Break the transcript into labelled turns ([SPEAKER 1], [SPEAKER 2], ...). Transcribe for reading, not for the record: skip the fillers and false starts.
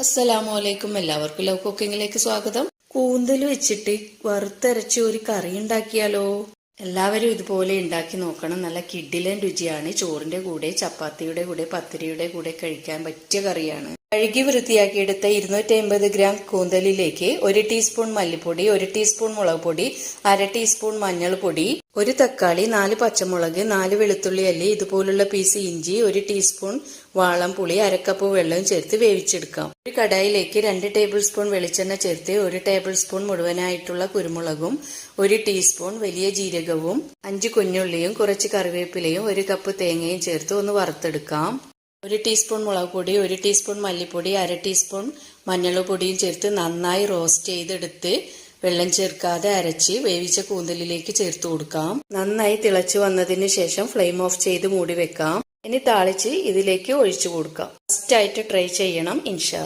[SPEAKER 1] അസ്സലാമലൈക്കും. എല്ലാവർക്കും ലവ് കുക്കിങ്ങിലേക്ക് സ്വാഗതം. കൂന്തൽ വെച്ചിട്ട് വറുത്തരച്ച് ഒരു കറി ഉണ്ടാക്കിയാലോ? എല്ലാവരും ഇതുപോലെ ഉണ്ടാക്കി നോക്കണം. നല്ല കിഡിലൻ രുചിയാണ്. ചോറിന്റെ കൂടെ, ചപ്പാത്തിയുടെ കൂടെ, പത്തിരിയുടെ കൂടെ കഴിക്കാൻ പറ്റിയ കറിയാണ്. കഴുകി വൃത്തിയാക്കിയെടുത്ത 250 ഗ്രാം കൂന്തലിലേക്ക് 1 ടീസ്പൂൺ മല്ലിപ്പൊടി, 1 ടീസ്പൂൺ മുളക് പൊടി, 1/2 ടീസ്പൂൺ മഞ്ഞൾപ്പൊടി, 1 തക്കാളി, 4 പച്ചമുളക്, 4 വെളുത്തുള്ളി അല്ലി, ഇതുപോലുള്ള പീസ് ഇഞ്ചി, 1 ടീസ്പൂൺ വാളംപുളി, 1/2 കപ്പ് വെള്ളം ചേർത്ത് വേവിച്ചെടുക്കാം. ഒരു കടായിലേക്ക് 2 ടേബിൾ സ്പൂൺ വെളിച്ചെണ്ണ ചേർത്ത് 1 ടേബിൾ സ്പൂൺ മുഴുവനായിട്ടുള്ള കുരുമുളകും, 1 ടീസ്പൂൺ വലിയ ജീരകവും, 5 കുഞ്ഞുള്ളിയും, കുറച്ച് കറിവേപ്പിലയും, 1 കപ്പ് തേങ്ങയും ചേർത്ത് ഒന്ന് വറുത്തെടുക്കാം. 1 ടീസ്പൂൺ മുളക് പൊടി, 1 ടീസ്പൂൺ മല്ലിപ്പൊടി, 1/2 ടീസ്പൂൺ മഞ്ഞൾപ്പൊടിയും ചേർത്ത് നന്നായി റോസ്റ്റ് ചെയ്തെടുത്ത് വെള്ളം ചേർക്കാതെ അരച്ച് വേവിച്ച കൂന്തലിലേക്ക് ചേർത്ത് കൊടുക്കാം. നന്നായി തിളച്ചു വന്നതിന് ശേഷം ഫ്ലെയിം ഓഫ് ചെയ്ത് മൂടി വെക്കാം. ഇനി താളിച്ച് ഇതിലേക്ക് ഒഴിച്ചു കൊടുക്കാം. ഫസ്റ്റ് ആയിട്ട് ട്രൈ ചെയ്യണം ഇൻഷാ